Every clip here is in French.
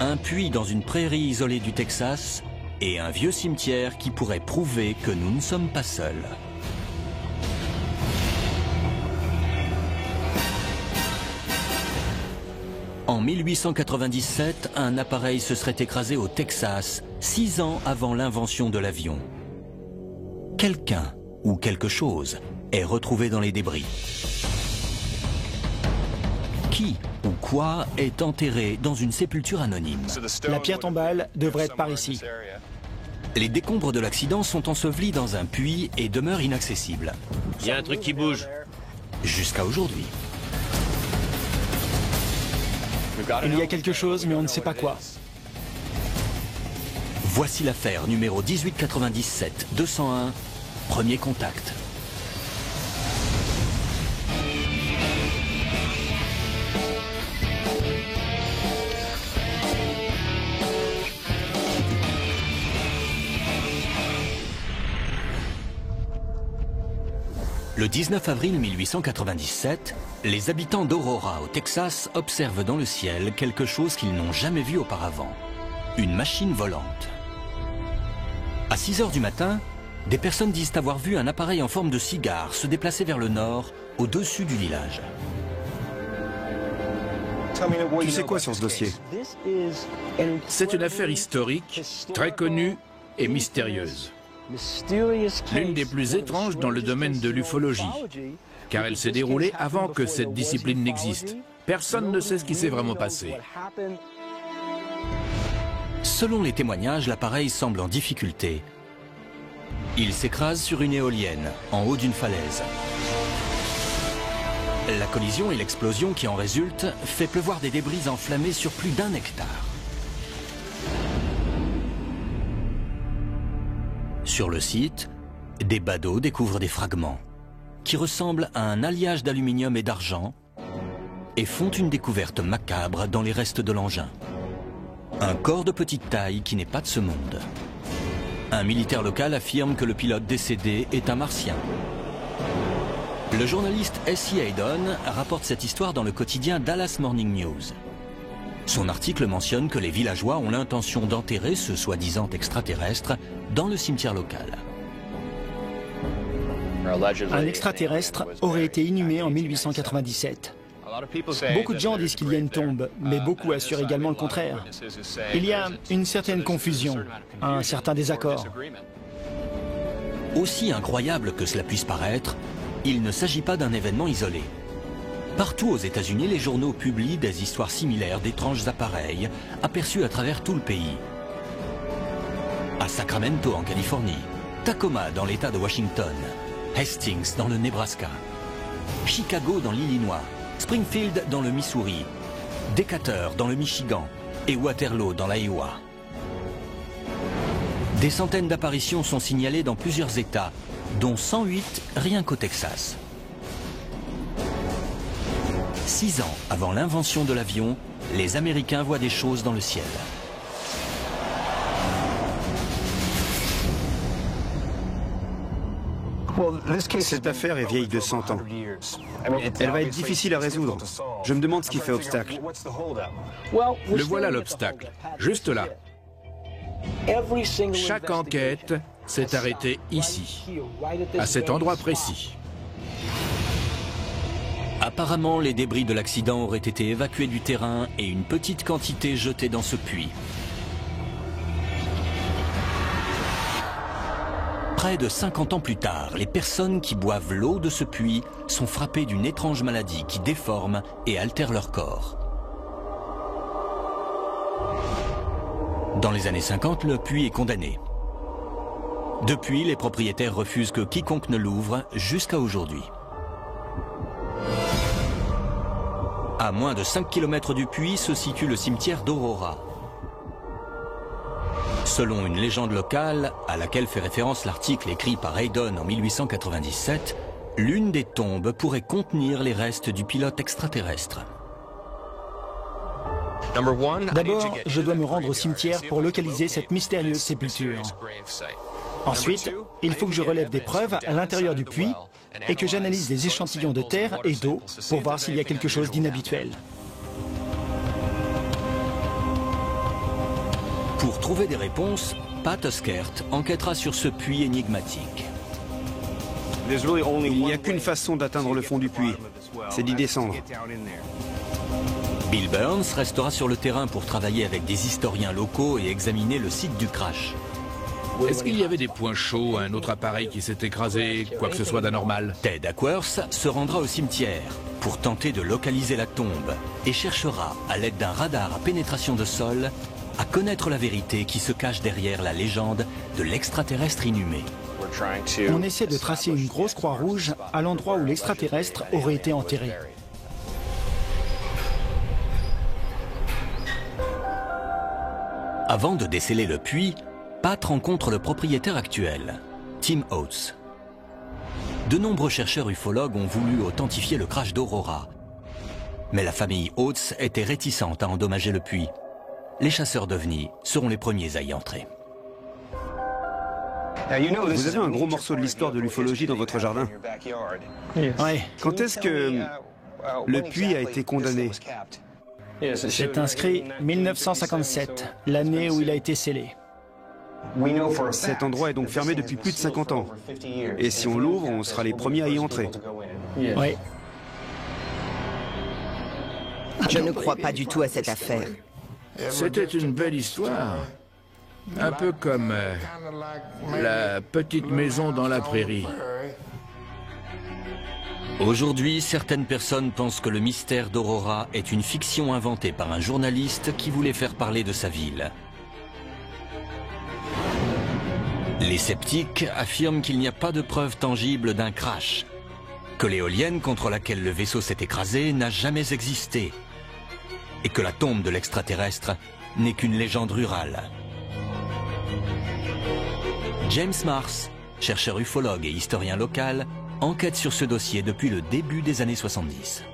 un puits dans une prairie isolée du Texas et un vieux cimetière qui pourrait prouver que nous ne sommes pas seuls. En 1897, un appareil se serait écrasé au Texas, 6 ans avant l'invention de l'avion. Quelqu'un ou quelque chose est retrouvé dans les débris. Qui ou quoi est enterré dans une sépulture anonyme? La pierre tombale devrait être par ici. Les décombres de l'accident sont ensevelis dans un puits et demeurent inaccessibles. Il y a un truc qui bouge. Jusqu'à aujourd'hui. Il y a quelque chose, mais on ne sait pas quoi. Voici l'affaire numéro 1897-201, premier contact. Le 19 avril 1897, les habitants d'Aurora, au Texas, observent dans le ciel quelque chose qu'ils n'ont jamais vu auparavant. Une machine volante. À 6 heures du matin, des personnes disent avoir vu un appareil en forme de cigare se déplacer vers le nord, au-dessus du village. Tu sais quoi sur ce dossier? C'est une affaire historique, très connue et mystérieuse. L'une des plus étranges dans le domaine de l'ufologie, car elle s'est déroulée avant que cette discipline n'existe. Personne ne sait ce qui s'est vraiment passé. Selon les témoignages, l'appareil semble en difficulté. Il s'écrase sur une éolienne, en haut d'une falaise. La collision et l'explosion qui en résulte fait pleuvoir des débris enflammés sur plus d'1 hectare. Sur le site, des badauds découvrent des fragments qui ressemblent à un alliage d'aluminium et d'argent et font une découverte macabre dans les restes de l'engin. Un corps de petite taille qui n'est pas de ce monde. Un militaire local affirme que le pilote décédé est un martien. Le journaliste S.E. Haydon rapporte cette histoire dans le quotidien Dallas Morning News. Son article mentionne que les villageois ont l'intention d'enterrer ce soi-disant extraterrestre dans le cimetière local. Un extraterrestre aurait été inhumé en 1897. Beaucoup de gens disent qu'il y a une tombe, mais beaucoup assurent également le contraire. Il y a une certaine confusion, un certain désaccord. Aussi incroyable que cela puisse paraître, il ne s'agit pas d'un événement isolé. Partout aux États-Unis, les journaux publient des histoires similaires d'étranges appareils aperçus à travers tout le pays. À Sacramento, en Californie, Tacoma, dans l'État de Washington, Hastings, dans le Nebraska, Chicago, dans l'Illinois, Springfield, dans le Missouri, Decatur, dans le Michigan et Waterloo, dans l'Iowa. Des centaines d'apparitions sont signalées dans plusieurs États, dont 108 rien qu'au Texas. 6 ans avant l'invention de l'avion, les Américains voient des choses dans le ciel. Cette affaire est vieille de 100 ans. Elle va être difficile à résoudre. Je me demande ce qui fait obstacle. Le voilà l'obstacle, juste là. Chaque enquête s'est arrêtée ici, à cet endroit précis. Apparemment, les débris de l'accident auraient été évacués du terrain et une petite quantité jetée dans ce puits. Près de 50 ans plus tard, les personnes qui boivent l'eau de ce puits sont frappées d'une étrange maladie qui déforme et altère leur corps. Dans les années 50, le puits est condamné. Depuis, les propriétaires refusent que quiconque ne l'ouvre jusqu'à aujourd'hui. À moins de 5 km du puits se situe le cimetière d'Aurora. Selon une légende locale, à laquelle fait référence l'article écrit par Haydon en 1897, l'une des tombes pourrait contenir les restes du pilote extraterrestre. D'abord, je dois me rendre au cimetière pour localiser cette mystérieuse sépulture. Ensuite, il faut que je relève des preuves à l'intérieur du puits et que j'analyse les échantillons de terre et d'eau pour voir s'il y a quelque chose d'inhabituel. Pour trouver des réponses, Pat Huskert enquêtera sur ce puits énigmatique. Il n'y a qu'une façon d'atteindre le fond du puits, c'est d'y descendre. Bill Burns restera sur le terrain pour travailler avec des historiens locaux et examiner le site du crash. Est-ce qu'il y avait des points chauds, un autre appareil qui s'est écrasé, quoi que ce soit d'anormal? Ted Ackworth se rendra au cimetière pour tenter de localiser la tombe et cherchera, à l'aide d'un radar à pénétration de sol, à connaître la vérité qui se cache derrière la légende de l'extraterrestre inhumé. On essaie de tracer une grosse croix rouge à l'endroit où l'extraterrestre aurait été enterré. Avant de déceler le puits, Pat rencontre le propriétaire actuel, Tim Oates. De nombreux chercheurs ufologues ont voulu authentifier le crash d'Aurora. Mais la famille Oates était réticente à endommager le puits. Les chasseurs d'ovnis seront les premiers à y entrer. Vous avez un gros morceau de l'histoire de l'ufologie dans votre jardin. Ouais, Quand est-ce que le puits a été condamné? c'est inscrit 1957, l'année où il a été scellé. Cet endroit est donc fermé depuis plus de 50 ans. Et si on l'ouvre, on sera les premiers à y entrer. Oui. Je ne crois pas du tout à cette affaire. C'était une belle histoire. Un peu comme la petite maison dans la prairie. Aujourd'hui, certaines personnes pensent que le mystère d'Aurora est une fiction inventée par un journaliste qui voulait faire parler de sa ville. Les sceptiques affirment qu'il n'y a pas de preuve tangible d'un crash, que l'éolienne contre laquelle le vaisseau s'est écrasé n'a jamais existé, et que la tombe de l'extraterrestre n'est qu'une légende rurale. James Mars, chercheur ufologue et historien local, enquête sur ce dossier depuis le début des années 70.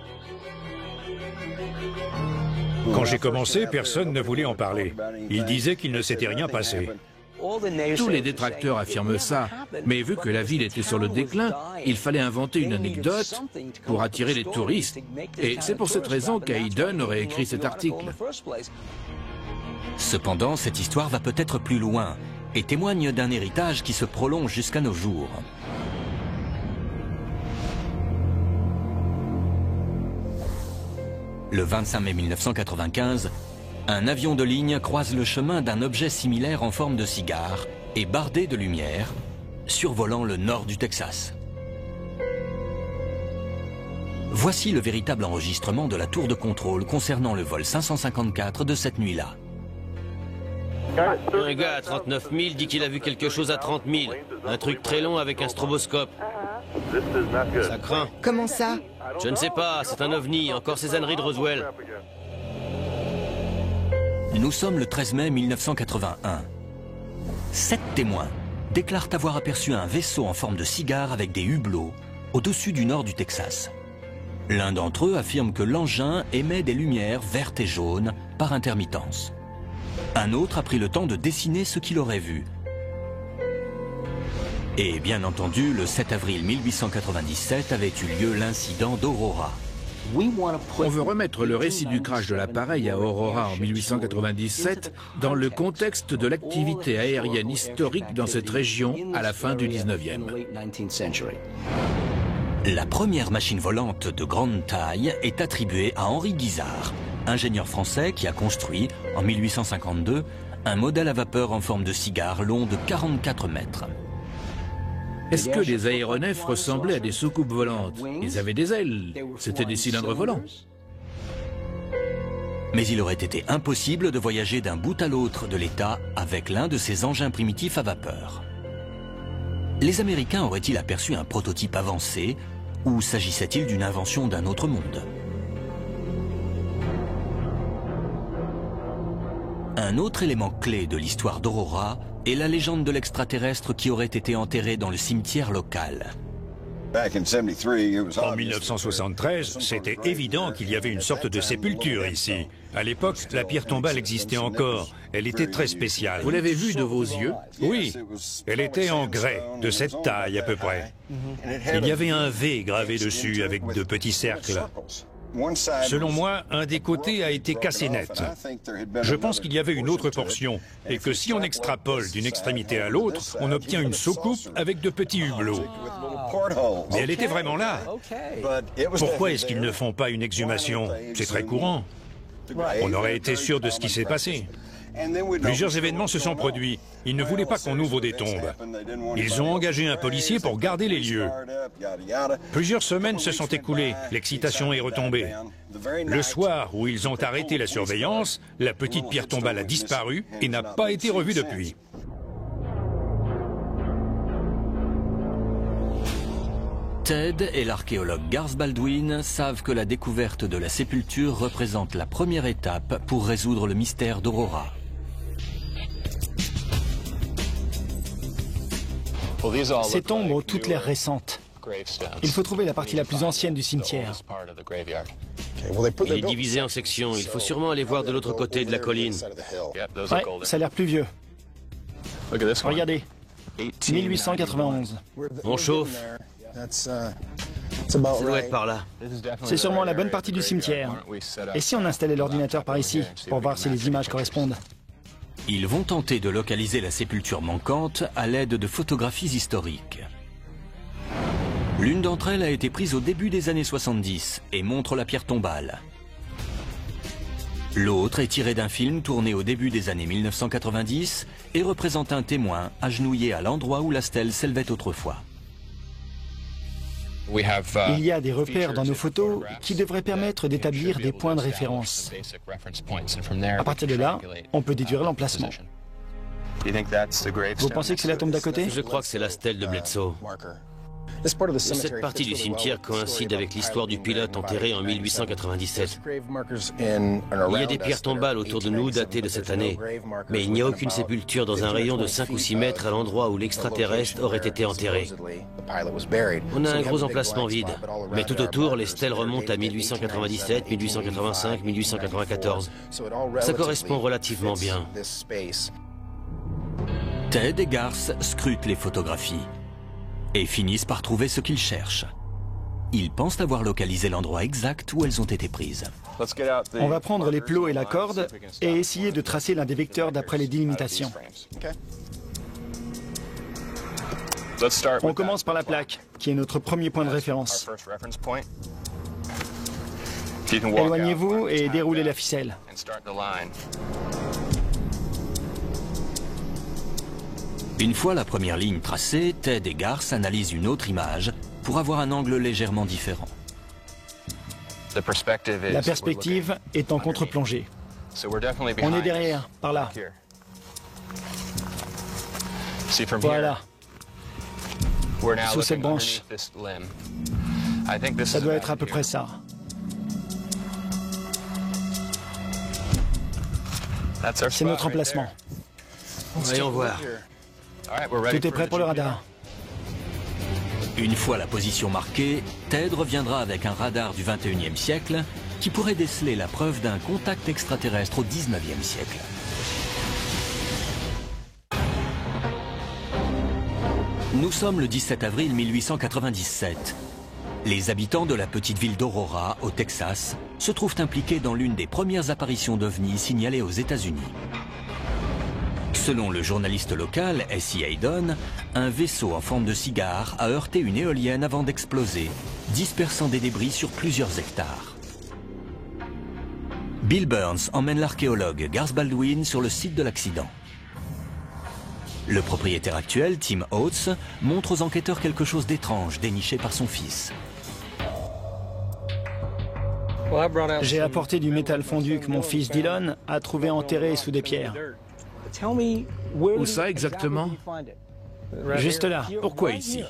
Quand j'ai commencé, personne ne voulait en parler. Ils disaient qu'il ne s'était rien passé. Tous les détracteurs affirment ça, mais vu que la ville était sur le déclin, il fallait inventer une anecdote pour attirer les touristes. Et c'est pour cette raison qu'Hayden aurait écrit cet article. Cependant, cette histoire va peut-être plus loin et témoigne d'un héritage qui se prolonge jusqu'à nos jours. Le 25 mai 1995, un avion de ligne croise le chemin d'un objet similaire en forme de cigare et bardé de lumière, survolant le nord du Texas. Voici le véritable enregistrement de la tour de contrôle concernant le vol 554 de cette nuit-là. Un gars à 39 000 dit qu'il a vu quelque chose à 30 000. Un truc très long avec un stroboscope. Ça craint. Comment ça? Je ne sais pas, c'est un ovni, encore ces âneries de Roswell. Nous sommes le 13 mai 1981. 7 témoins déclarent avoir aperçu un vaisseau en forme de cigare avec des hublots au-dessus du nord du Texas. L'un d'entre eux affirme que l'engin émet des lumières vertes et jaunes par intermittence. Un autre a pris le temps de dessiner ce qu'il aurait vu. Et bien entendu, le 7 avril 1897 avait eu lieu l'incident d'Aurora. On veut remettre le récit du crash de l'appareil à Aurora en 1897 dans le contexte de l'activité aérienne historique dans cette région à la fin du 19e. La première machine volante de grande taille est attribuée à Henri Guizard, ingénieur français qui a construit, en 1852, un modèle à vapeur en forme de cigare long de 44 mètres. Est-ce que les aéronefs ressemblaient à des soucoupes volantes? Ils avaient des ailes, c'était des cylindres volants. Mais il aurait été impossible de voyager d'un bout à l'autre de l'État avec l'un de ces engins primitifs à vapeur. Les Américains auraient-ils aperçu un prototype avancé ou s'agissait-il d'une invention d'un autre monde? Un autre élément clé de l'histoire d'Aurora est la légende de l'extraterrestre qui aurait été enterré dans le cimetière local. En 1973, c'était évident qu'il y avait une sorte de sépulture ici. À l'époque, la pierre tombale existait encore. Elle était très spéciale. Vous l'avez vue de vos yeux? Oui, elle était en grès, de cette taille à peu près. Il y avait un V gravé dessus avec de petits cercles. Selon moi, un des côtés a été cassé net. Je pense qu'il y avait une autre portion, et que si on extrapole d'une extrémité à l'autre, on obtient une soucoupe avec de petits hublots. Mais elle était vraiment là. Pourquoi est-ce qu'ils ne font pas une exhumation? C'est très courant. On aurait été sûr de ce qui s'est passé. Plusieurs événements se sont produits. Ils ne voulaient pas qu'on ouvre des tombes. Ils ont engagé un policier pour garder les lieux. Plusieurs semaines se sont écoulées. L'excitation est retombée. Le soir où ils ont arrêté la surveillance, la petite pierre tombale a disparu et n'a pas été revue depuis. Ted et l'archéologue Garth Baldwin savent que la découverte de la sépulture représente la première étape pour résoudre le mystère d'Aurora. Ces tombes ont toutes l'air récentes. Il faut trouver la partie la plus ancienne du cimetière. Il est divisé en sections. Il faut sûrement aller voir de l'autre côté de la colline. Ouais, ça a l'air plus vieux. Regardez, 1891. On chauffe. Ça doit être par là. C'est sûrement la bonne partie du cimetière. Et si on installait l'ordinateur par ici, pour voir si les images correspondent? Ils vont tenter de localiser la sépulture manquante à l'aide de photographies historiques. L'une d'entre elles a été prise au début des années 70 et montre la pierre tombale. L'autre est tirée d'un film tourné au début des années 1990 et représente un témoin agenouillé à l'endroit où la stèle s'élevait autrefois. Il y a des repères dans nos photos qui devraient permettre d'établir des points de référence. À partir de là, on peut déduire l'emplacement. Vous pensez que c'est la tombe d'à côté? Je crois que c'est la stèle de Bledsoe. Cette partie du cimetière coïncide avec l'histoire du pilote enterré en 1897. Il y a des pierres tombales autour de nous datées de cette année, mais il n'y a aucune sépulture dans un rayon de 5 ou 6 mètres à l'endroit où l'extraterrestre aurait été enterré. On a un gros emplacement vide, mais tout autour, les stèles remontent à 1897, 1885, 1894. Ça correspond relativement bien. Ted et Garth scrutent les photographies et finissent par trouver ce qu'ils cherchent. Ils pensent avoir localisé l'endroit exact où elles ont été prises. On va prendre les plots et la corde et essayer de tracer l'un des vecteurs d'après les délimitations. On commence par la plaque, qui est notre premier point de référence. Éloignez-vous et déroulez la ficelle. Une fois la première ligne tracée, Ted et Garth analysent une autre image pour avoir un angle légèrement différent. La perspective est en contre-plongée. On est derrière, par là. Voilà. Sous cette branche. Ça doit être à peu près ça. C'est notre emplacement. Voyons voir. Tout est prêt pour le radar. Une fois la position marquée, Ted reviendra avec un radar du 21e siècle qui pourrait déceler la preuve d'un contact extraterrestre au 19e siècle. Nous sommes le 17 avril 1897. Les habitants de la petite ville d'Aurora, au Texas, se trouvent impliqués dans l'une des premières apparitions d'OVNI signalées aux États-Unis. Selon le journaliste local, S.E. Hayden, un vaisseau en forme de cigare a heurté une éolienne avant d'exploser, dispersant des débris sur plusieurs hectares. Bill Burns emmène l'archéologue Garth Baldwin sur le site de l'accident. Le propriétaire actuel, Tim Oates, montre aux enquêteurs quelque chose d'étrange déniché par son fils. J'ai apporté du métal fondu que mon fils Dylan a trouvé enterré sous des pierres. Où ça exactement? Juste là. Pourquoi ici?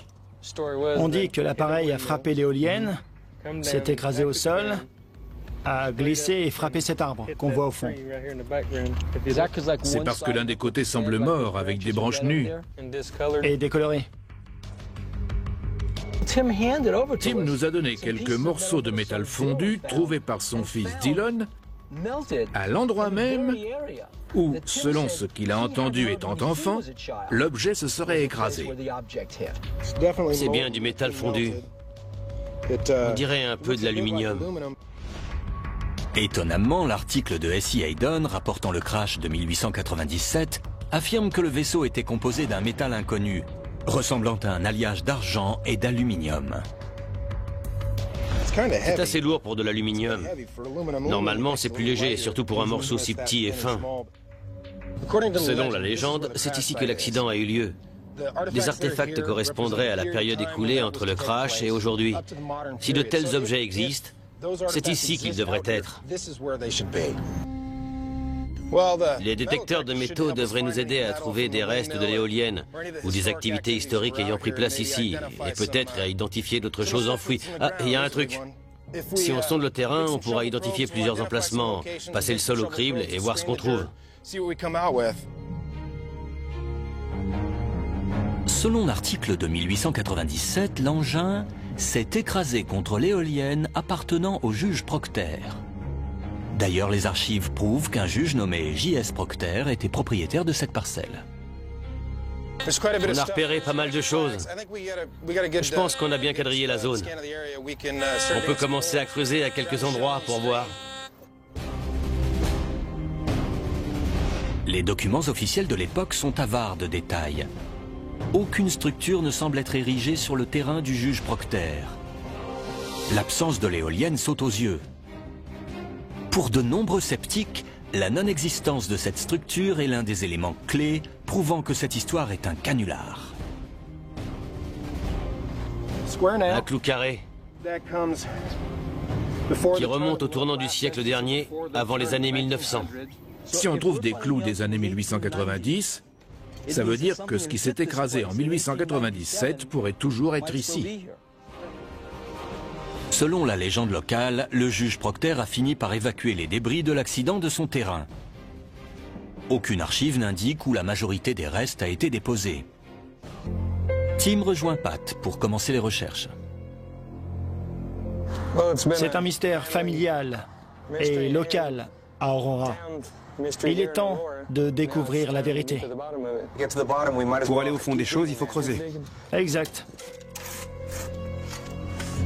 On dit que l'appareil a frappé l'éolienne, s'est écrasé au sol, a glissé et frappé cet arbre qu'on voit au fond. C'est parce que l'un des côtés semble mort, avec des branches nues. Et décoloré. Tim nous a donné quelques morceaux de métal fondu trouvés par son fils Dylan à l'endroit même où, selon ce qu'il a entendu étant enfant, l'objet se serait écrasé. C'est bien du métal fondu. On dirait un peu de l'aluminium. Étonnamment, l'article de S.E. Hayden rapportant le crash de 1897 affirme que le vaisseau était composé d'un métal inconnu, ressemblant à un alliage d'argent et d'aluminium. C'est assez lourd pour de l'aluminium. Normalement, c'est plus léger, surtout pour un morceau si petit et fin. Selon la légende, c'est ici que l'accident a eu lieu. Des artefacts correspondraient à la période écoulée entre le crash et aujourd'hui. Si de tels objets existent, c'est ici qu'ils devraient être. Les détecteurs de métaux devraient nous aider à trouver des restes de l'éolienne ou des activités historiques ayant pris place ici, et peut-être à identifier d'autres choses enfouies. Ah, il y a un truc. Si on sonde le terrain, on pourra identifier plusieurs emplacements, passer le sol au crible et voir ce qu'on trouve. Selon l'article de 1897, l'engin s'est écrasé contre l'éolienne appartenant au juge Procter. D'ailleurs, les archives prouvent qu'un juge nommé J.S. Procter était propriétaire de cette parcelle. On a repéré pas mal de choses. Je pense qu'on a bien quadrillé la zone. On peut commencer à creuser à quelques endroits pour voir. Les documents officiels de l'époque sont avares de détails. Aucune structure ne semble être érigée sur le terrain du juge Procter. L'absence de l'éolienne saute aux yeux. Pour de nombreux sceptiques, la non-existence de cette structure est l'un des éléments clés prouvant que cette histoire est un canular. Un clou carré qui remonte au tournant du siècle dernier, avant les années 1900. Si on trouve des clous des années 1890, ça veut dire que ce qui s'est écrasé en 1897 pourrait toujours être ici. Selon la légende locale, le juge Procter a fini par évacuer les débris de l'accident de son terrain. Aucune archive n'indique où la majorité des restes a été déposée. Tim rejoint Pat pour commencer les recherches. C'est un mystère familial et local à Aurora. Il est temps de découvrir la vérité. Pour aller au fond des choses, il faut creuser. Exact.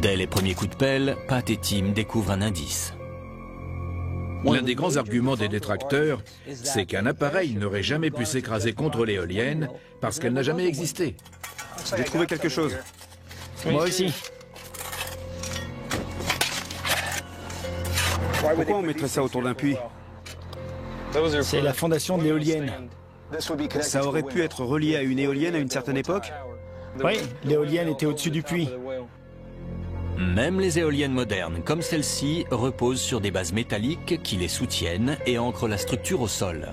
Dès les premiers coups de pelle, Pat et Tim découvrent un indice. L'un des grands arguments des détracteurs, c'est qu'un appareil n'aurait jamais pu s'écraser contre l'éolienne parce qu'elle n'a jamais existé. J'ai trouvé quelque chose. Moi aussi. Pourquoi on mettrait ça autour d'un puits? C'est la fondation de l'éolienne. Ça aurait pu être relié à une éolienne à une certaine époque? Oui, l'éolienne était au-dessus du puits. Même les éoliennes modernes, comme celle-ci, reposent sur des bases métalliques qui les soutiennent et ancrent la structure au sol.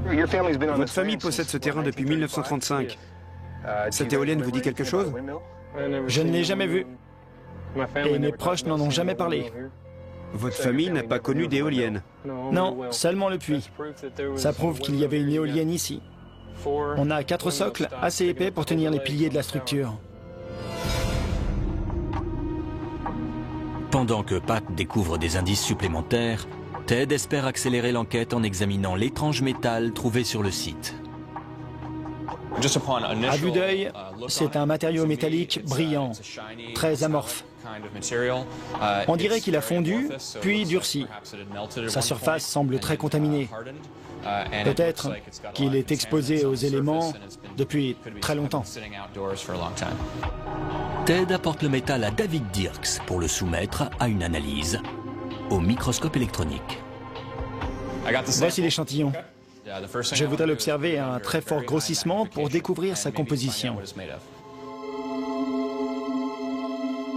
Votre famille possède ce terrain depuis 1935. Cette éolienne vous dit quelque chose? Je ne l'ai jamais vue. Et mes proches n'en ont jamais parlé. Votre famille n'a pas connu d'éolienne? Non, seulement le puits. Ça prouve qu'il y avait une éolienne ici. On a 4 socles assez épais pour tenir les piliers de la structure. Pendant que Pat découvre des indices supplémentaires, Ted espère accélérer l'enquête en examinant l'étrange métal trouvé sur le site. À vue d'œil, c'est un matériau métallique brillant, très amorphe. On dirait qu'il a fondu, puis durci. Sa surface semble très contaminée. Peut-être qu'il est exposé aux éléments depuis très longtemps. Ted apporte le métal à David Dirks pour le soumettre à une analyse au microscope électronique. Voici l'échantillon. Je voudrais l'observer à un très fort grossissement pour découvrir sa composition.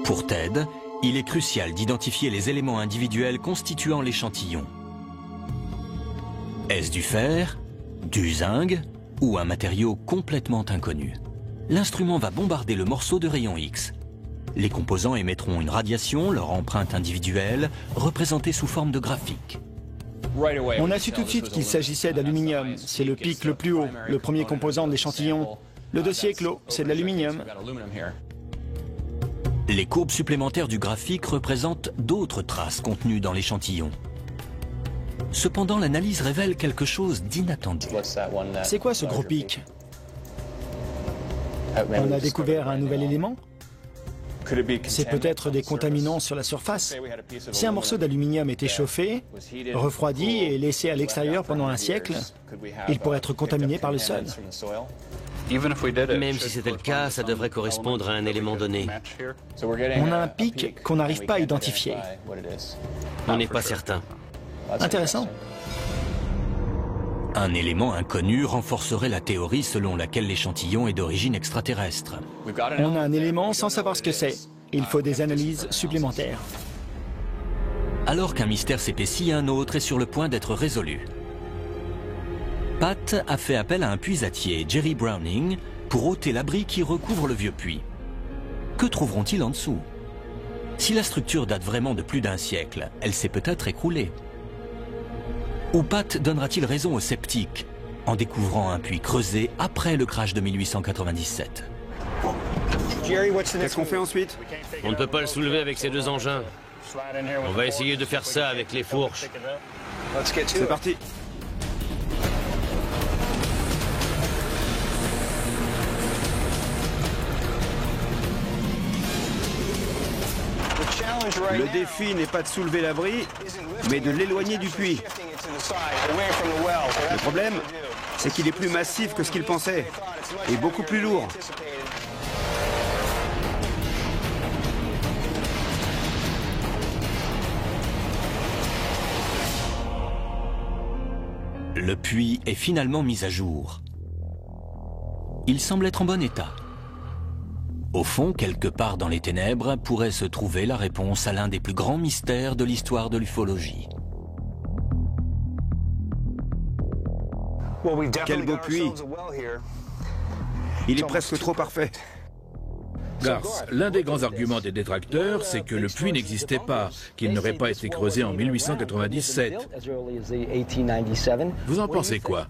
Pour Ted, il est crucial d'identifier les éléments individuels constituant l'échantillon. Est-ce du fer, du zinc ou un matériau complètement inconnu? L'instrument va bombarder le morceau de rayon X. Les composants émettront une radiation, leur empreinte individuelle, représentée sous forme de graphique. On a su tout de suite qu'il s'agissait d'aluminium. C'est le pic le plus haut, le premier composant de l'échantillon. Le dossier est clos, c'est de l'aluminium. Les courbes supplémentaires du graphique représentent d'autres traces contenues dans l'échantillon. Cependant, l'analyse révèle quelque chose d'inattendu. C'est quoi ce gros pic? On a découvert un nouvel élément? C'est peut-être des contaminants sur la surface. Si un morceau d'aluminium était chauffé, refroidi et laissé à l'extérieur pendant un siècle, il pourrait être contaminé par le sol. Même si c'était le cas, ça devrait correspondre à un élément donné. On a un pic qu'on n'arrive pas à identifier. On n'est pas certain. Intéressant. Un élément inconnu renforcerait la théorie selon laquelle l'échantillon est d'origine extraterrestre. On a un élément sans savoir ce que c'est. Il faut des analyses supplémentaires. Alors qu'un mystère s'épaissit, un autre est sur le point d'être résolu. Pat a fait appel à un puisatier, Jerry Browning, pour ôter l'abri qui recouvre le vieux puits. Que trouveront-ils en dessous? Si la structure date vraiment de plus d'un siècle, elle s'est peut-être écroulée. Ou Pat donnera-t-il raison aux sceptiques en découvrant un puits creusé après le crash de 1897? Qu'est-ce qu'on fait ensuite? On ne peut pas le soulever avec ces deux engins. On va essayer de faire ça avec les fourches. C'est parti. Le défi n'est pas de soulever l'abri, mais de l'éloigner du puits. Le problème, c'est qu'il est plus massif que ce qu'il pensait, et beaucoup plus lourd. Le puits est finalement mis à jour. Il semble être en bon état. Au fond, quelque part dans les ténèbres, pourrait se trouver la réponse à l'un des plus grands mystères de l'histoire de l'ufologie. Quel beau puits! Il est presque trop parfait. Garth, l'un des grands arguments des détracteurs, c'est que le puits n'existait pas, qu'il n'aurait pas été creusé en 1897. Vous en pensez quoi?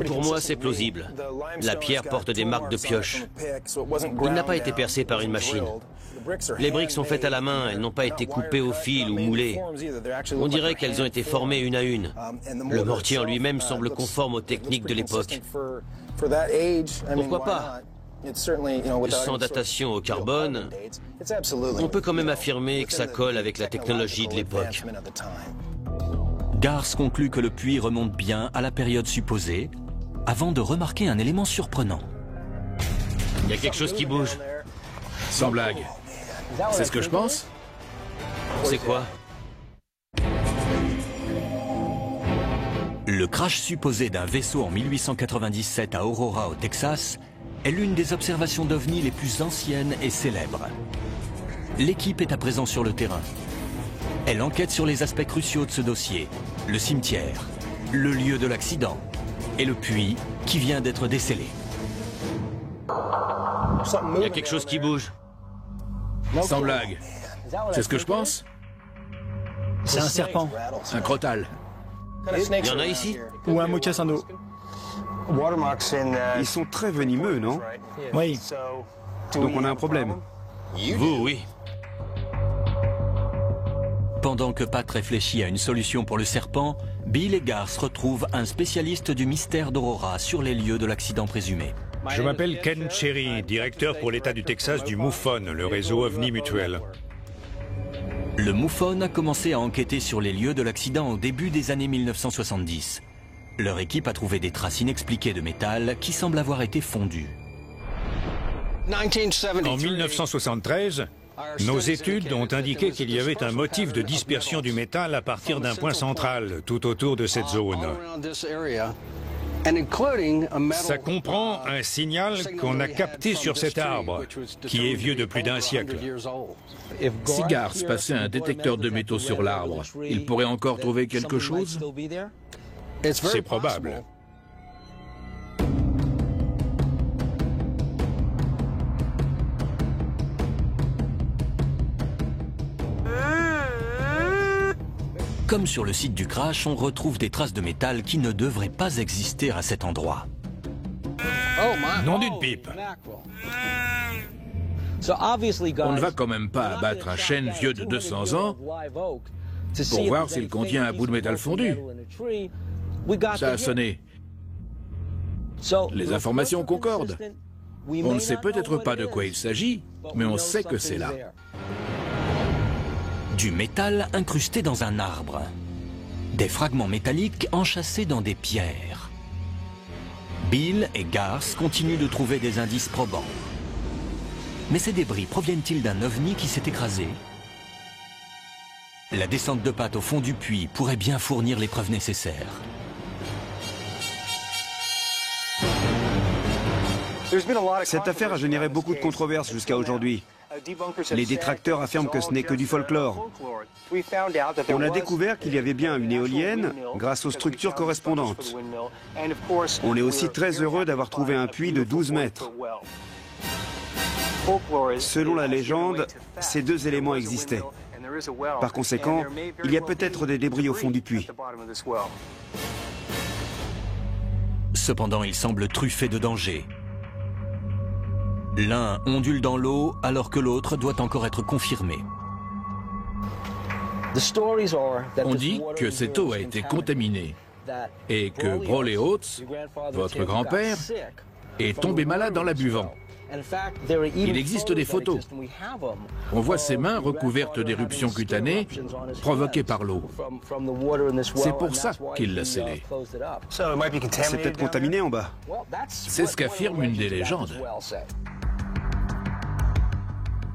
Pour moi, c'est plausible. La pierre porte des marques de pioche. Il n'a pas été percé par une machine. Les briques sont faites à la main, elles n'ont pas été coupées au fil ou moulées. On dirait qu'elles ont été formées une à une. Le mortier en lui-même semble conforme aux techniques de l'époque. Pourquoi pas? Sans datation au carbone, on peut quand même affirmer que ça colle avec la technologie de l'époque. Garth conclut que le puits remonte bien à la période supposée, avant de remarquer un élément surprenant. Il y a quelque chose qui bouge. Sans blague. C'est ce que je pense? C'est quoi? Le crash supposé d'un vaisseau en 1897 à Aurora, au Texas, est l'une des observations d'OVNI les plus anciennes et célèbres. L'équipe est à présent sur le terrain. Elle enquête sur les aspects cruciaux de ce dossier, le cimetière, le lieu de l'accident et le puits qui vient d'être décelé. Il y a quelque chose qui bouge. Sans blague. C'est ce que je pense? C'est un serpent. Un crotal. Il y en a ici? Ou un mocassin d'eau. Ils sont très venimeux, non? Oui. Donc on a un problème. Vous, oui. Pendant que Pat réfléchit à une solution pour le serpent, Bill et Garth retrouvent un spécialiste du mystère d'Aurora sur les lieux de l'accident présumé. Je m'appelle Ken Cherry, directeur pour l'État du Texas du MUFON, le réseau OVNI mutuel. Le MUFON a commencé à enquêter sur les lieux de l'accident au début des années 1970. Leur équipe a trouvé des traces inexpliquées de métal qui semblent avoir été fondues. En 1973, nos études ont indiqué qu'il y avait un motif de dispersion du métal à partir d'un point central, tout autour de cette zone. Ça comprend un signal qu'on a capté sur cet arbre, qui est vieux de plus d'un siècle. Si Garth passait un détecteur de métaux sur l'arbre, il pourrait encore trouver quelque chose? C'est probable. Comme sur le site du crash, on retrouve des traces de métal qui ne devraient pas exister à cet endroit. Nom d'une pipe. On ne va quand même pas abattre un chêne vieux de 200 ans pour voir s'il contient un bout de métal fondu. Ça a sonné. Les informations concordent. On ne sait peut-être pas de quoi il s'agit, mais on sait que c'est là. Du métal incrusté dans un arbre. Des fragments métalliques enchâssés dans des pierres. Bill et Garth continuent de trouver des indices probants. Mais ces débris proviennent-ils d'un ovni qui s'est écrasé? La descente de Pat au fond du puits pourrait bien fournir les preuves nécessaires. Cette affaire a généré beaucoup de controverses jusqu'à aujourd'hui. Les détracteurs affirment que ce n'est que du folklore. On a découvert qu'il y avait bien une éolienne grâce aux structures correspondantes. On est aussi très heureux d'avoir trouvé un puits de 12 mètres. Selon la légende, ces deux éléments existaient. Par conséquent, il y a peut-être des débris au fond du puits. Cependant, il semble truffé de dangers. L'un ondule dans l'eau alors que l'autre doit encore être confirmé. On dit que cette eau a été contaminée et que Broley Oates, votre grand-père, est tombé malade en la buvant. Il existe des photos. On voit ses mains recouvertes d'éruptions cutanées provoquées par l'eau. C'est pour ça qu'il l'a scellée. C'est peut-être contaminé en bas. C'est ce qu'affirme une des légendes.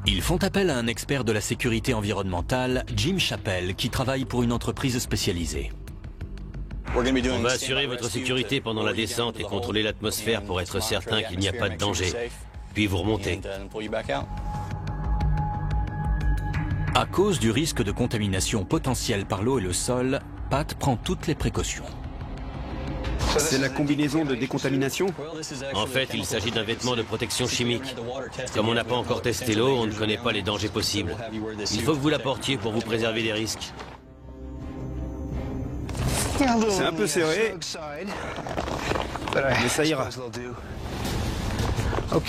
Ils font appel à un expert de la sécurité environnementale, Jim Chappell, qui travaille pour une entreprise spécialisée. On va assurer votre sécurité pendant la descente et contrôler l'atmosphère pour être certain qu'il n'y a pas de danger. Puis vous remontez. À cause du risque de contamination potentielle par l'eau et le sol, Pat prend toutes les précautions. C'est la combinaison de décontamination? En fait, il s'agit d'un vêtement de protection chimique. Comme on n'a pas encore testé l'eau, on ne connaît pas les dangers possibles. Il faut que vous la portiez pour vous préserver des risques. C'est un peu serré, mais ça ira.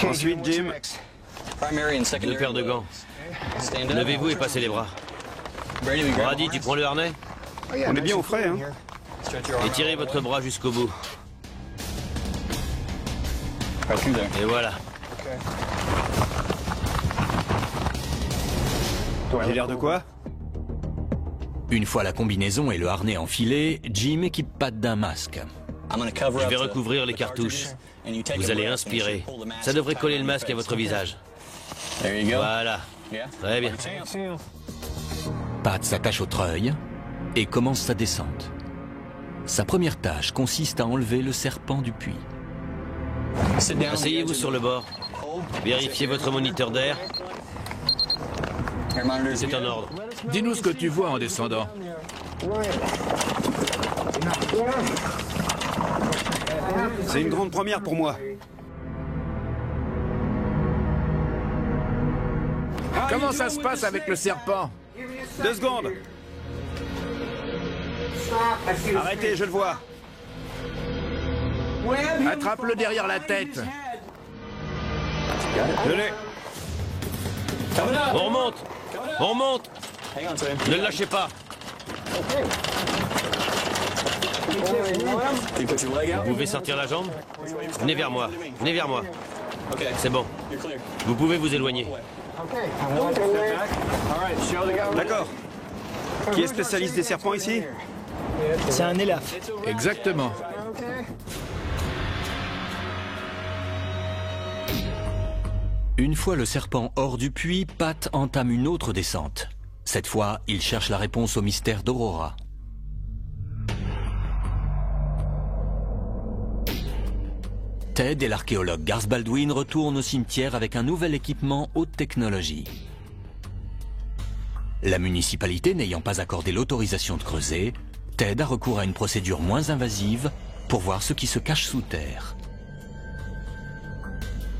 Ensuite, Jim. Deux paires de gants. Levez-vous et passez les bras. Brady, tu prends le harnais? On est bien au frais, hein? Étirez votre bras jusqu'au bout. Et voilà. J'ai l'air de quoi? Une fois la combinaison et le harnais enfilés, Jim équipe Pat d'un masque. Je vais recouvrir les cartouches. Vous allez inspirer. Ça devrait coller le masque à votre visage. Voilà. Très bien. Pat s'attache au treuil et commence sa descente. Sa première tâche consiste à enlever le serpent du puits. Asseyez-vous sur le bord. Vérifiez votre moniteur d'air. C'est en ordre. Dis-nous ce que tu vois en descendant. C'est une grande première pour moi. Comment ça se passe avec le serpent? 2 secondes. Arrêtez, je le vois. Attrape-le derrière la tête. Je l'ai. On remonte. On remonte. Ne le lâchez pas. Vous pouvez sortir la jambe? Venez vers moi. Venez vers moi. C'est bon. Vous pouvez vous éloigner. D'accord. Qui est spécialiste des serpents ici? C'est un élaphe. Exactement. Une fois le serpent hors du puits, Pat entame une autre descente. Cette fois, il cherche la réponse au mystère d'Aurora. Ted et l'archéologue Garth Baldwin retournent au cimetière avec un nouvel équipement haute technologie. La municipalité n'ayant pas accordé l'autorisation de creuser, Ted a recours à une procédure moins invasive pour voir ce qui se cache sous terre.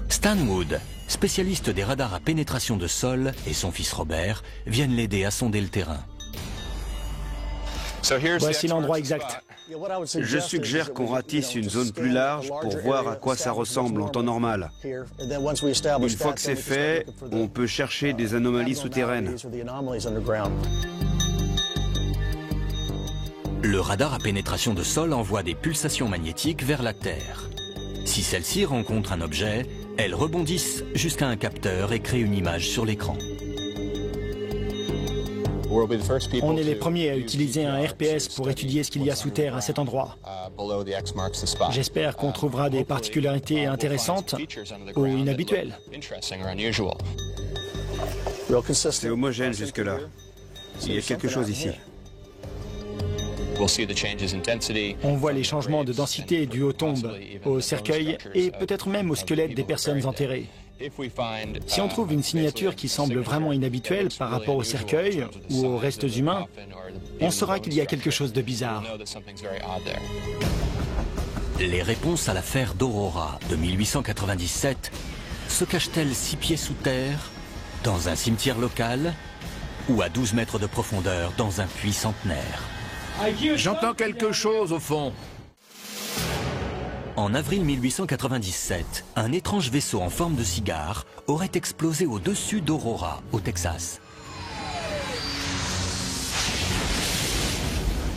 Stan Wood, spécialiste des radars à pénétration de sol, et son fils Robert viennent l'aider à sonder le terrain. Voici l'endroit exact. Je suggère qu'on ratisse une zone plus large pour voir à quoi ça ressemble en temps normal. Une fois que c'est fait, on peut chercher des anomalies souterraines. Le radar à pénétration de sol envoie des pulsations magnétiques vers la Terre. Si celle-ci rencontre un objet, Elles rebondissent jusqu'à un capteur et créent une image sur l'écran. On est les premiers à utiliser un RPS pour étudier ce qu'il y a sous terre à cet endroit. J'espère qu'on trouvera des particularités intéressantes ou inhabituelles. C'est homogène jusque-là. Il y a quelque chose ici. On voit les changements de densité dus aux tombes, aux cercueils et peut-être même aux squelettes des personnes enterrées. Si on trouve une signature qui semble vraiment inhabituelle par rapport au cercueil ou aux restes humains, on saura qu'il y a quelque chose de bizarre. Les réponses à l'affaire d'Aurora de 1897 se cachent-elles 6 pieds sous terre, dans un cimetière local, ou à 12 mètres de profondeur dans un puits centenaire? J'entends quelque chose au fond. En avril 1897, un étrange vaisseau en forme de cigare aurait explosé au-dessus d'Aurora, au Texas.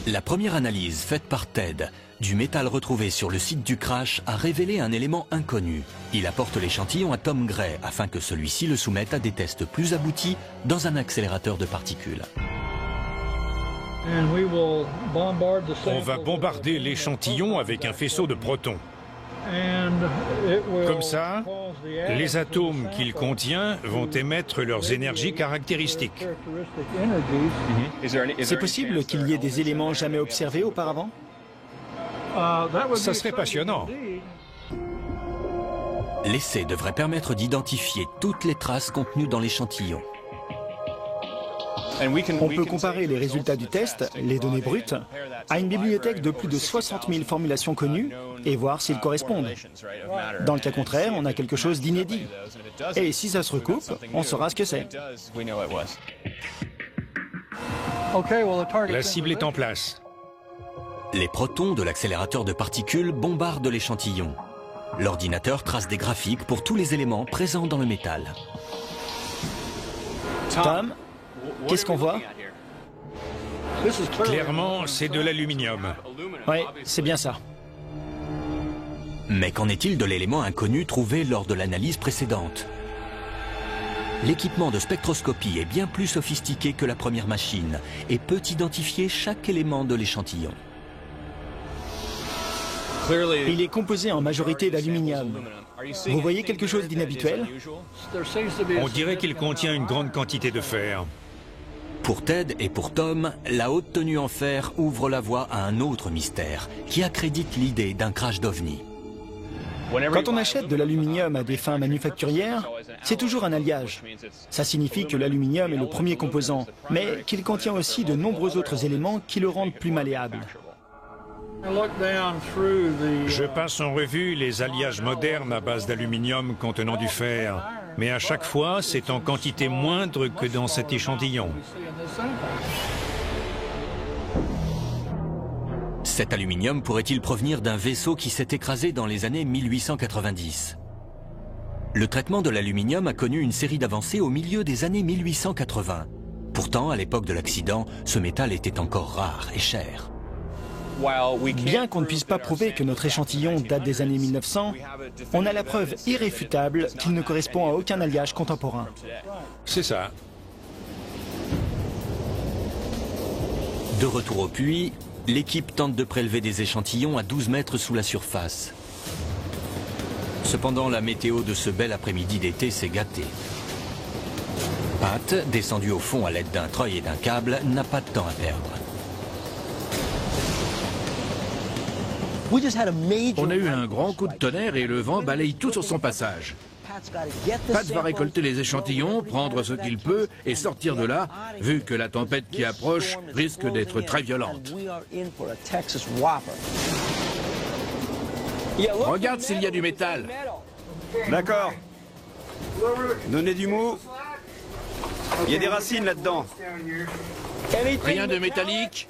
La première analyse faite par Ted du métal retrouvé sur le site du crash a révélé un élément inconnu. Il apporte l'échantillon à Tom Gray afin que celui-ci le soumette à des tests plus aboutis dans un accélérateur de particules. On va bombarder l'échantillon avec un faisceau de protons. Comme ça, les atomes qu'il contient vont émettre leurs énergies caractéristiques. C'est possible qu'il y ait des éléments jamais observés auparavant? Ça serait passionnant. L'essai devrait permettre d'identifier toutes les traces contenues dans l'échantillon. On peut comparer les résultats du test, les données brutes, à une bibliothèque de plus de 60 000 formulations connues et voir s'ils correspondent. Dans le cas contraire, on a quelque chose d'inédit. Et si ça se recoupe, on saura ce que c'est. La cible est en place. Les protons de l'accélérateur de particules bombardent l'échantillon. L'ordinateur trace des graphiques pour tous les éléments présents dans le métal. Tom, qu'est-ce qu'on voit? Clairement, c'est de l'aluminium. Oui, c'est bien ça. Mais qu'en est-il de l'élément inconnu trouvé lors de l'analyse précédente? L'équipement de spectroscopie est bien plus sophistiqué que la première machine et peut identifier chaque élément de l'échantillon. Il est composé en majorité d'aluminium. Vous voyez quelque chose d'inhabituel? On dirait qu'il contient une grande quantité de fer. Pour Ted et pour Tom, la haute tenue en fer ouvre la voie à un autre mystère qui accrédite l'idée d'un crash d'OVNI. Quand on achète de l'aluminium à des fins manufacturières, c'est toujours un alliage. Ça signifie que l'aluminium est le premier composant, mais qu'il contient aussi de nombreux autres éléments qui le rendent plus malléable. Je passe en revue les alliages modernes à base d'aluminium contenant du fer, mais à chaque fois, c'est en quantité moindre que dans cet échantillon. Cet aluminium pourrait-il provenir d'un vaisseau qui s'est écrasé dans les années 1890? Le traitement de l'aluminium a connu une série d'avancées au milieu des années 1880. Pourtant, à l'époque de l'accident, ce métal était encore rare et cher. Bien qu'on ne puisse pas prouver que notre échantillon date des années 1900, on a la preuve irréfutable qu'il ne correspond à aucun alliage contemporain. C'est ça. De retour au puits, l'équipe tente de prélever des échantillons à 12 mètres sous la surface. Cependant, la météo de ce bel après-midi d'été s'est gâtée. Pat, descendu au fond à l'aide d'un treuil et d'un câble, n'a pas de temps à perdre. On a eu un grand coup de tonnerre et le vent balaye tout sur son passage. Pat va récolter les échantillons, prendre ce qu'il peut et sortir de là, vu que la tempête qui approche risque d'être très violente. Regarde s'il y a du métal. D'accord. Donnez du mou. Il y a des racines là-dedans. Rien de métallique.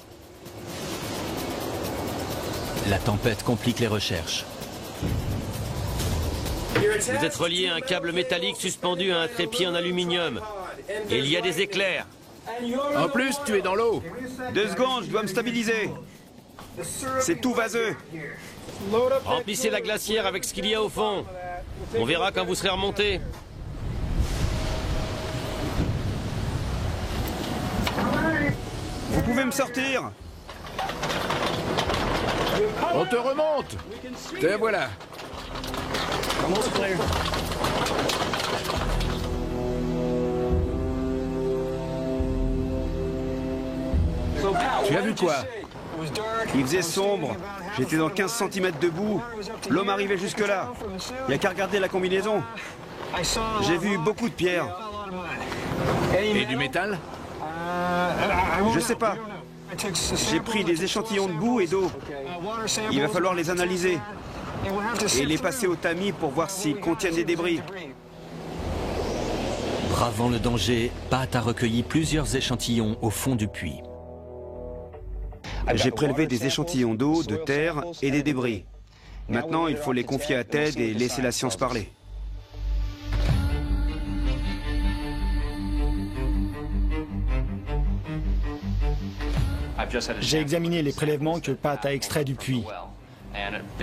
La tempête complique les recherches. Vous êtes relié à un câble métallique suspendu à un trépied en aluminium. Et il y a des éclairs. En plus, tu es dans l'eau. 2 secondes, je dois me stabiliser. C'est tout vaseux. Remplissez la glacière avec ce qu'il y a au fond. On verra quand vous serez remonté. Vous pouvez me sortir? On te remonte. Te voilà. Tu as vu quoi? Il faisait sombre. J'étais dans 15 cm de boue. L'homme arrivait jusque-là. Il n'y a qu'à regarder la combinaison. J'ai vu beaucoup de pierres. Et du métal? Je sais pas. J'ai pris des échantillons de boue et d'eau. Il va falloir les analyser et les passer au tamis pour voir s'ils contiennent des débris. Bravant le danger, Pat a recueilli plusieurs échantillons au fond du puits. J'ai prélevé des échantillons d'eau, de terre et des débris. Maintenant, il faut les confier à Ted et laisser la science parler. J'ai examiné les prélèvements que Pat a extraits du puits.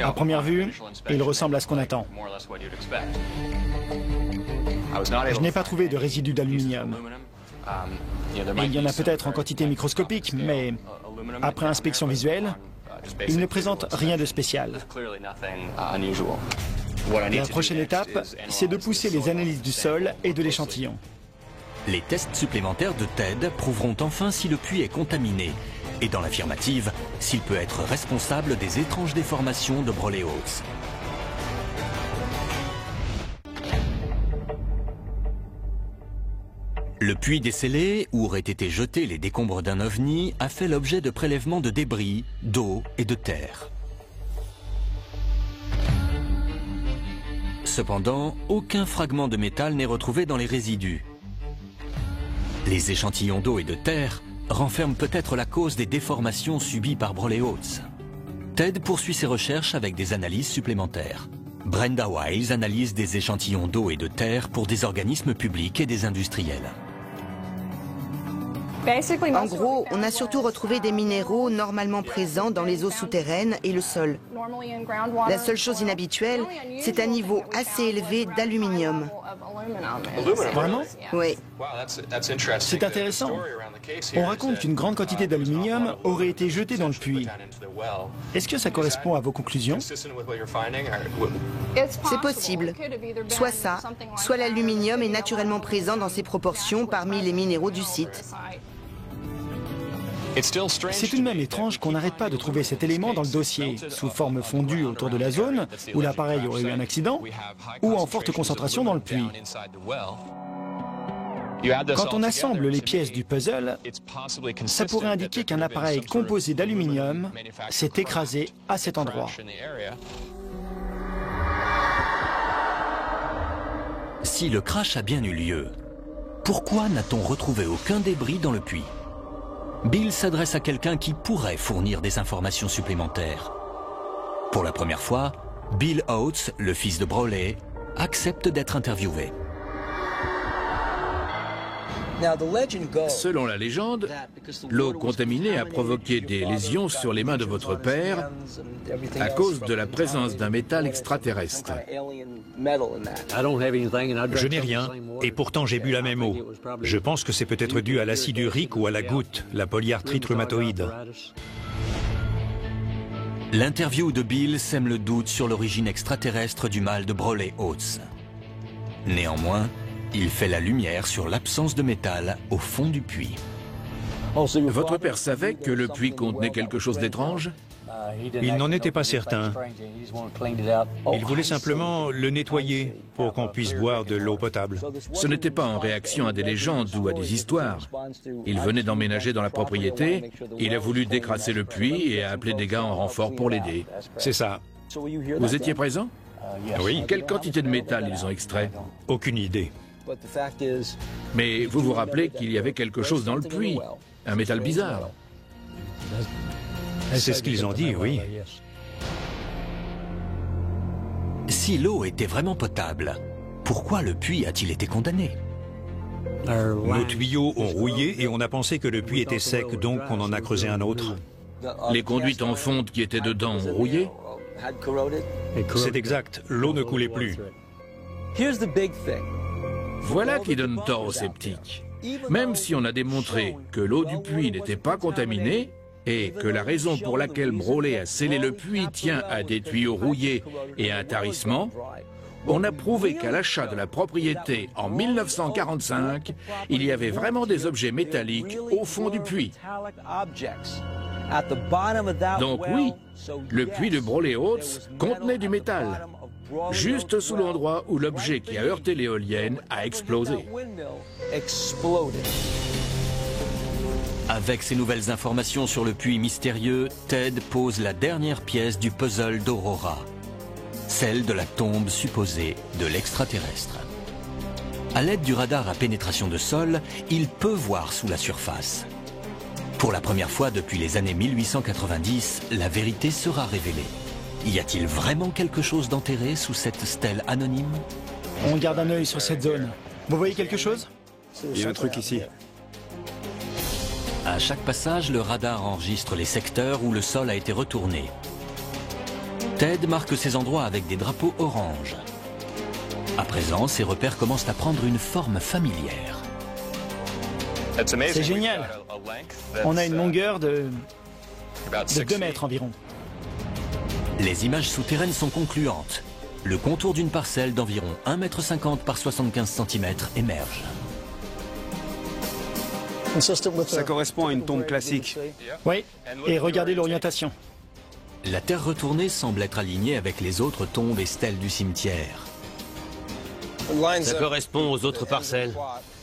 À première vue, il ressemble à ce qu'on attend. Je n'ai pas trouvé de résidus d'aluminium. Il y en a peut-être en quantité microscopique, mais après inspection visuelle, il ne présente rien de spécial. La prochaine étape, c'est de pousser les analyses du sol et de l'échantillon. Les tests supplémentaires de Ted prouveront enfin si le puits est contaminé, et dans l'affirmative, s'il peut être responsable des étranges déformations de Brawley Oats. Le puits décelé, où auraient été jetés les décombres d'un ovni, a fait l'objet de prélèvements de débris, d'eau et de terre. Cependant, aucun fragment de métal n'est retrouvé dans les résidus. Les échantillons d'eau et de terre renferment peut-être la cause des déformations subies par Brawley Oats. Ted poursuit ses recherches avec des analyses supplémentaires. Brenda Wiles analyse des échantillons d'eau et de terre pour des organismes publics et des industriels. En gros, on a surtout retrouvé des minéraux normalement présents dans les eaux souterraines et le sol. La seule chose inhabituelle, c'est un niveau assez élevé d'aluminium. Vraiment? Oui. C'est intéressant. On raconte qu'une grande quantité d'aluminium aurait été jetée dans le puits. Est-ce que ça correspond à vos conclusions? C'est possible. Soit ça, soit l'aluminium est naturellement présent dans ces proportions parmi les minéraux du site. C'est tout de même étrange qu'on n'arrête pas de trouver cet élément dans le dossier, sous forme fondue autour de la zone où l'appareil aurait eu un accident, ou en forte concentration dans le puits. Quand on assemble les pièces du puzzle, ça pourrait indiquer qu'un appareil composé d'aluminium s'est écrasé à cet endroit. Si le crash a bien eu lieu, pourquoi n'a-t-on retrouvé aucun débris dans le puits? Bill s'adresse à quelqu'un qui pourrait fournir des informations supplémentaires. Pour la première fois, Bill Oates, le fils de Brawley, accepte d'être interviewé. Selon la légende, l'eau contaminée a provoqué des lésions sur les mains de votre père à cause de la présence d'un métal extraterrestre. Je n'ai rien, et pourtant j'ai bu la même eau. Je pense que c'est peut-être dû à l'acide urique ou à la goutte, la polyarthrite rhumatoïde. L'interview de Bill sème le doute sur l'origine extraterrestre du mal de Brawley Oats. Néanmoins, il fait la lumière sur l'absence de métal au fond du puits. Votre père savait que le puits contenait quelque chose d'étrange? Il n'en était pas certain. Il voulait simplement le nettoyer pour qu'on puisse boire de l'eau potable. Ce n'était pas en réaction à des légendes ou à des histoires. Il venait d'emménager dans la propriété, il a voulu décrasser le puits et a appelé des gars en renfort pour l'aider. C'est ça. Vous étiez présent? Oui. Quelle quantité de métal ils ont extrait? Aucune idée. Mais vous vous rappelez qu'il y avait quelque chose dans le puits, un métal bizarre. C'est ce qu'ils ont dit, oui. Si l'eau était vraiment potable, pourquoi le puits a-t-il été condamné? Nos tuyaux ont rouillé et on a pensé que le puits était sec, donc on en a creusé un autre. Les conduites en fonte qui étaient dedans ont rouillé? C'est exact, l'eau ne coulait plus. Voilà qui donne tort aux sceptiques. Même si on a démontré que l'eau du puits n'était pas contaminée et que la raison pour laquelle Brawley a scellé le puits tient à des tuyaux rouillés et à un tarissement, on a prouvé qu'à l'achat de la propriété en 1945, il y avait vraiment des objets métalliques au fond du puits. Donc oui, le puits de Brawley Oates contenait du métal, juste sous l'endroit où l'objet qui a heurté l'éolienne a explosé. Avec ces nouvelles informations sur le puits mystérieux, Ted pose la dernière pièce du puzzle d'Aurora, celle de la tombe supposée de l'extraterrestre. À l'aide du radar à pénétration de sol, il peut voir sous la surface. Pour la première fois depuis les années 1890, la vérité sera révélée. Y a-t-il vraiment quelque chose d'enterré sous cette stèle anonyme? On garde un œil sur cette zone. Vous voyez quelque chose? Il y a un truc ici. À chaque passage, le radar enregistre les secteurs où le sol a été retourné. Ted marque ces endroits avec des drapeaux orange. À présent, ces repères commencent à prendre une forme familière. C'est génial. On a une longueur de 2 mètres environ. Les images souterraines sont concluantes. Le contour d'une parcelle d'environ 1,50 m par 75 cm émerge. Ça correspond à une tombe classique. Oui, et regardez l'orientation. La terre retournée semble être alignée avec les autres tombes et stèles du cimetière. Ça correspond aux autres parcelles.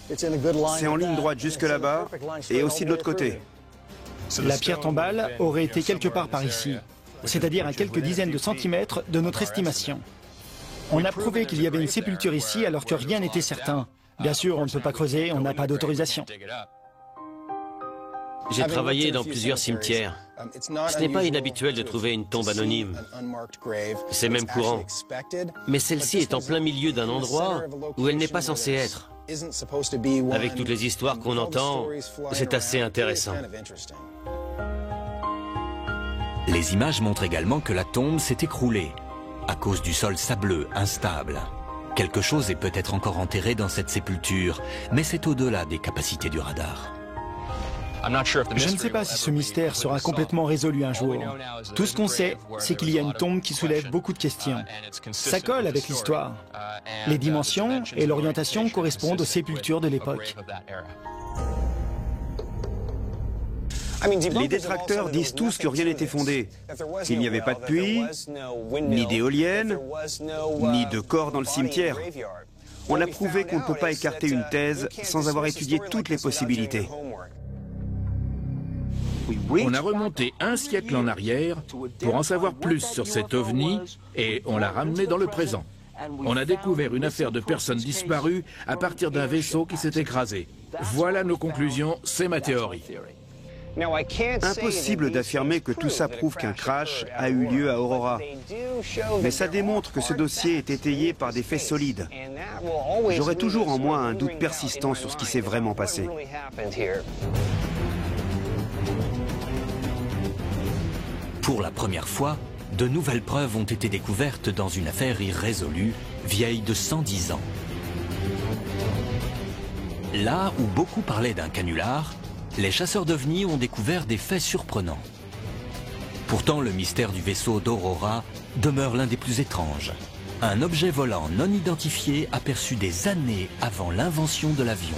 C'est en ligne droite jusque là-bas et aussi de l'autre côté. La pierre tombale aurait été quelque part par ici, c'est-à-dire à quelques dizaines de centimètres de notre estimation. On a prouvé qu'il y avait une sépulture ici alors que rien n'était certain. Bien sûr, on ne peut pas creuser, on n'a pas d'autorisation. J'ai travaillé dans plusieurs cimetières. Ce n'est pas inhabituel de trouver une tombe anonyme. C'est même courant. Mais celle-ci est en plein milieu d'un endroit où elle n'est pas censée être. Avec toutes les histoires qu'on entend, c'est assez intéressant. Les images montrent également que la tombe s'est écroulée à cause du sol sableux, instable. Quelque chose est peut-être encore enterré dans cette sépulture, mais c'est au-delà des capacités du radar. Je ne sais pas si ce mystère sera complètement résolu un jour. Tout ce qu'on sait, c'est qu'il y a une tombe qui soulève beaucoup de questions. Ça colle avec l'histoire. Les dimensions et l'orientation correspondent aux sépultures de l'époque. Les détracteurs disent tous que rien n'était fondé. Il n'y avait pas de puits, ni d'éoliennes, ni de corps dans le cimetière. On a prouvé qu'on ne peut pas écarter une thèse sans avoir étudié toutes les possibilités. On a remonté un siècle en arrière pour en savoir plus sur cet ovni et on l'a ramené dans le présent. On a découvert une affaire de personnes disparues à partir d'un vaisseau qui s'est écrasé. Voilà nos conclusions, c'est ma théorie. Impossible d'affirmer que tout ça prouve qu'un crash a eu lieu à Aurora. Mais ça démontre que ce dossier est étayé par des faits solides. J'aurai toujours en moi un doute persistant sur ce qui s'est vraiment passé. Pour la première fois, de nouvelles preuves ont été découvertes dans une affaire irrésolue, vieille de 110 ans. Là où beaucoup parlaient d'un canular, les chasseurs d'ovnis ont découvert des faits surprenants. Pourtant, le mystère du vaisseau d'Aurora demeure l'un des plus étranges. Un objet volant non identifié aperçu des années avant l'invention de l'avion.